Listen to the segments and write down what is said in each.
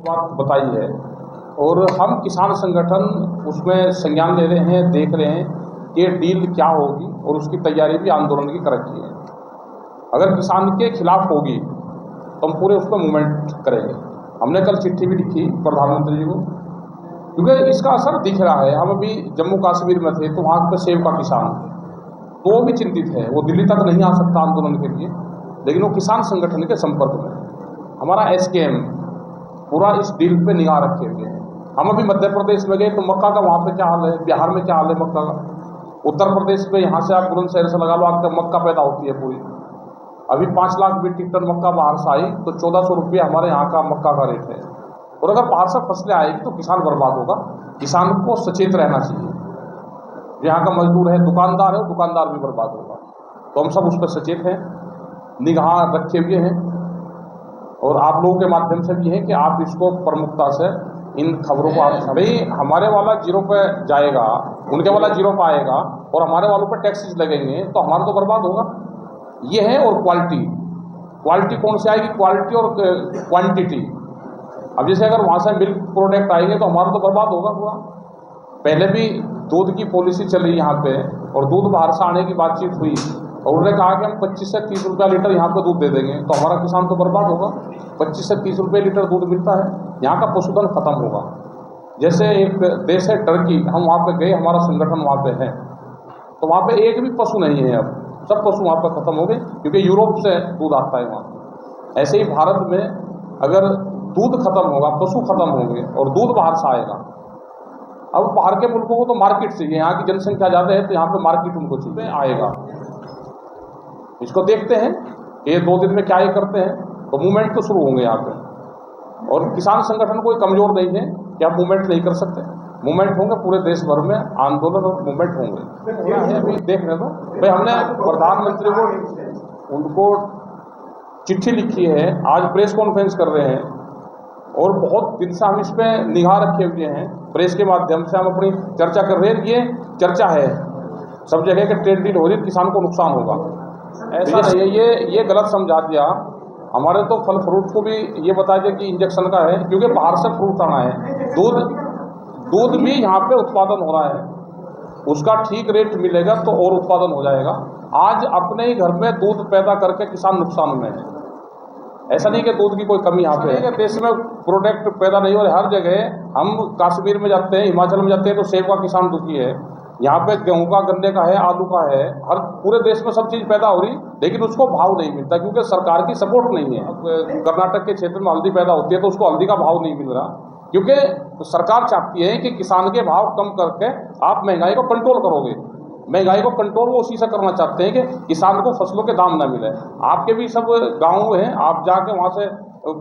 बात बताई है और हम किसान संगठन उसमें संज्ञान ले रहे हैं, देख रहे हैं कि ये डील क्या होगी और उसकी तैयारी भी आंदोलन की कर रखी है। अगर किसान के खिलाफ होगी तो हम पूरे उस पर मूवमेंट करेंगे। हमने कल चिट्ठी भी लिखी प्रधानमंत्री जी को, क्योंकि इसका असर दिख रहा है। हम अभी जम्मू कश्मीर में थे तो वहाँ पे सेब का किसान तो वो भी चिंतित है। वो दिल्ली तक नहीं आ सकता आंदोलन के लिए, लेकिन वो किसान संगठन के संपर्क में। हमारा SKM पूरा इस डील पे निगाह रखे हुए हैं। हम अभी मध्य प्रदेश में गए तो मक्का का वहाँ पे क्या हाल है, बिहार में क्या हाल है मक्का का, उत्तर प्रदेश में यहाँ से आप बुलंदशहर से लगा लो, आपका मक्का पैदा होती है पूरी। अभी 5 लाख मीट्रिक टन मक्का बाहर से आई तो 1400 रुपये हमारे यहाँ का मक्का का रेट है। और अगर बाहर से फसलें आएगी तो किसान बर्बाद होगा। किसान को सचेत रहना चाहिए। यहाँ का मजदूर है, दुकानदार है, दुकानदार भी बर्बाद होगा। तो हम सब उस पर सचेत हैं, निगाह रखे हुए हैं और आप लोगों के माध्यम से भी है कि आप इसको प्रमुखता से इन खबरों को आप भाई हमारे वाला जीरो पे जाएगा, उनके वाला जीरो पे आएगा और हमारे वालों पे टैक्सेस लगेंगे तो हमारा तो बर्बाद होगा। ये है। और क्वालिटी कौन से आएगी, क्वालिटी और क्वांटिटी। अब जैसे अगर वहाँ से मिल्क प्रोडक्ट आएंगे तो हमारा तो बर्बाद होगा पूरा। पहले भी दूध की पॉलिसी चली यहाँ पे और दूध बाहर से आने की बातचीत हुई और उन्होंने कहा कि हम 25 से 30 रुपया लीटर यहाँ पे दूध दे देंगे तो हमारा किसान तो बर्बाद होगा। 25 से 30 रुपये लीटर दूध मिलता है, यहाँ का पशुधन खत्म होगा। जैसे एक देश है टर्की, हम वहाँ पे गए, हमारा संगठन वहाँ पे है, तो वहाँ पे एक भी पशु नहीं है। अब सब पशु वहाँ पर खत्म हो गए क्योंकि यूरोप से दूध आता है वहाँ। ऐसे ही भारत में अगर दूध खत्म होगा, पशु खत्म होंगे और दूध बाहर से आएगा। अब बाहर के मुल्कों को तो मार्केट चाहिए, यहाँ की जनसंख्या ज़्यादा है तो यहाँ पे मार्केट उनको चाहिए आएगा। इसको देखते हैं ये 2 दिन में क्या ही करते हैं, तो मूवमेंट तो शुरू होंगे यहाँ पे। और किसान संगठन कोई कमज़ोर नहीं है कि आप मूवमेंट नहीं कर सकते। मूवमेंट होंगे पूरे देश भर में, आंदोलन और मूवमेंट होंगे। अभी देख रहे हो भाई, हमने प्रधानमंत्री को उनको चिट्ठी लिखी है, आज प्रेस कॉन्फ्रेंस कर रहे हैं और बहुत दिन से हम इस पर निगाह रखे हुए हैं। प्रेस के माध्यम से हम अपनी चर्चा कर रहे हैं। ये चर्चा है सब जगह के ट्रेड डील हो रही है, किसान को नुकसान होगा ऐसा नहीं है। ये गलत समझा दिया। हमारे तो फल फ्रूट को भी ये बता दिया कि इंजेक्शन का है, क्योंकि बाहर से फ्रूट आना है। दूध भी यहाँ पे उत्पादन हो रहा है, उसका ठीक रेट मिलेगा तो और उत्पादन हो जाएगा। आज अपने ही घर में दूध पैदा करके किसान नुकसान में है। ऐसा नहीं कि दूध की कोई कमी यहाँ पे है। देश में प्रोडक्ट पैदा नहीं हो रहे हर जगह। हम कश्मीर में जाते हैं, हिमाचल में जाते हैं तो सेब का किसान दुखी है, यहाँ पे गेहूं का, गन्ने का है, आलू का है। हर पूरे देश में सब चीज़ पैदा हो रही, लेकिन उसको भाव नहीं मिलता क्योंकि सरकार की सपोर्ट नहीं है। कर्नाटक के क्षेत्र में हल्दी पैदा होती है तो उसको हल्दी का भाव नहीं मिल रहा क्योंकि सरकार चाहती है कि किसान के भाव कम करके आप महंगाई को कंट्रोल करोगे। महंगाई को कंट्रोल वो उसी से करना चाहते हैं कि किसान को फसलों के दाम ना मिले। आपके भी सब गाँव हैं, आप जाके वहाँ से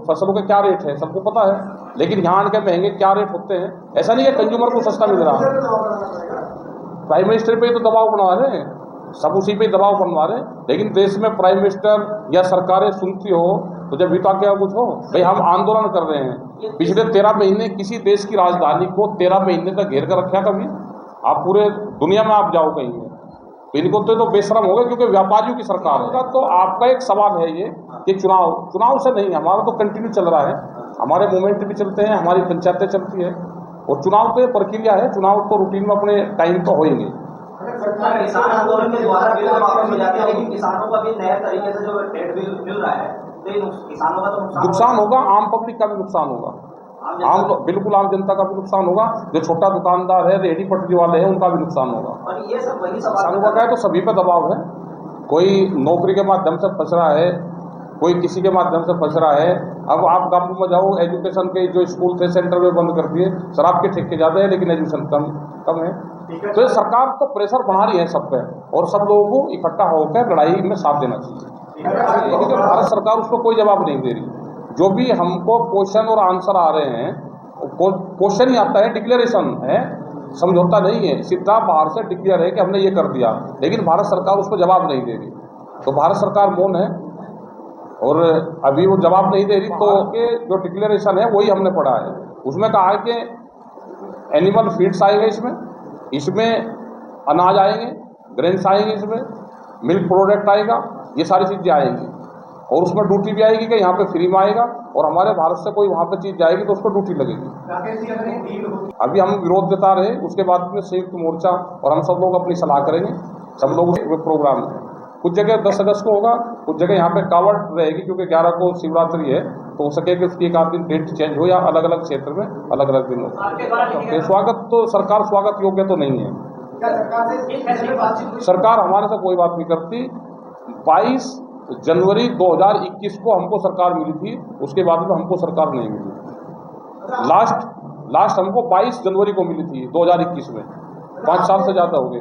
फसलों के क्या रेट है सबको पता है, लेकिन यहाँ के महंगे क्या रेट होते हैं। ऐसा नहीं है कंज्यूमर को सस्ता मिल रहा है। प्राइम मिनिस्टर पे ही तो दबाव बनवा रहे हैं, सब उसी पे दबाव बनवा रहे हैं। लेकिन देश में प्राइम मिनिस्टर या सरकारें सुनती हो तो जब बीता क्या कुछ हो। भाई हम आंदोलन कर रहे हैं, पिछले 13 महीने किसी देश की राजधानी को 13 महीने तक घेर कर रखा कभी? आप पूरे दुनिया में आप जाओ कहीं में, इनको तो बेशरम हो गए क्योंकि व्यापारियों की सरकार है। तो आपका एक सवाल है ये कि चुनाव से नहीं, हमारा तो कंटिन्यू चल रहा है। हमारे मूवमेंट भी चलते हैं, हमारी पंचायतें चलती है और चुनाव तो ये प्रक्रिया है। चुनाव तो रूटीन में अपने टाइम तो होएंगे। किसान आंदोलन के द्वारा बिल वापस हो जाते हैं, लेकिन किसानों को भी नए तरीके से जो ट्रेड बिल मिल रहा है तो किसानों का तो नुकसान होगा, आम पब्लिक का भी नुकसान होगा, बिल्कुल आम जनता का भी नुकसान होगा। जो छोटा दुकानदार है, रेहड़ी पटरी वाले हैं, उनका भी नुकसान होगा। और ये सब वही किसानों का क्या है तो सभी पे दबाव है। कोई नौकरी के माध्यम से फंस रहा है, कोई किसी के माध्यम से फंस रहा है। अब आप गाँव में जाओ, एजुकेशन के जो स्कूल थे सेंटर में बंद कर दिए, शराब के ठेके ज़्यादा है लेकिन एजुकेशन कम है। तो ये सरकार तो प्रेशर बढ़ा रही है सब पे और सब लोगों को इकट्ठा होकर लड़ाई में साथ देना चाहिए। क्योंकि भारत सरकार उसको कोई जवाब नहीं दे रही। जो भी हमको क्वेश्चन और आंसर आ रहे हैं, क्वेश्चन ही आता है, डिक्लेरेशन है, समझौता नहीं है। सीधा बाहर से डिक्लेयर है कि हमने ये कर दिया, लेकिन भारत सरकार उसको जवाब नहीं दे रही। तो भारत सरकार मौन है और अभी वो जवाब नहीं दे रही। तो के जो डिक्लेरेशन है वही हमने पढ़ा है, उसमें कहा है कि एनिमल फीड्स आएगा, इसमें अनाज आएंगे, ग्रेन्स आएंगे, इसमें मिल्क प्रोडक्ट आएगा, ये सारी चीज़ें आएंगी। और उसमें ड्यूटी भी आएगी कि यहाँ पे फ्री में आएगा, और हमारे भारत से कोई वहाँ पे चीज़ जाएगी तो उसको ड्यूटी लगेगी। अभी हम विरोध जता रहे, उसके बाद में संयुक्त मोर्चा और हम सब लोग अपनी सलाह करेंगे, सब लोग प्रोग्राम में। कुछ जगह 10 अगस्त को होगा, कुछ जगह यहाँ पे कावड़ रहेगी, क्योंकि 11 को शिवरात्रि है, तो हो सके कि उसकी एक आध दिन डेट चेंज हो या अलग अलग क्षेत्र में अलग अलग दिन हो। स्वागत तो सरकार स्वागत योग्य तो नहीं है। सरकार हमारे से कोई बात नहीं करती। 22 जनवरी 2021 को हमको सरकार मिली थी, उसके बाद में हमको सरकार नहीं मिली। लास्ट हमको 22 जनवरी को मिली थी 2021 में, 5 साल से ज़्यादा हो गए।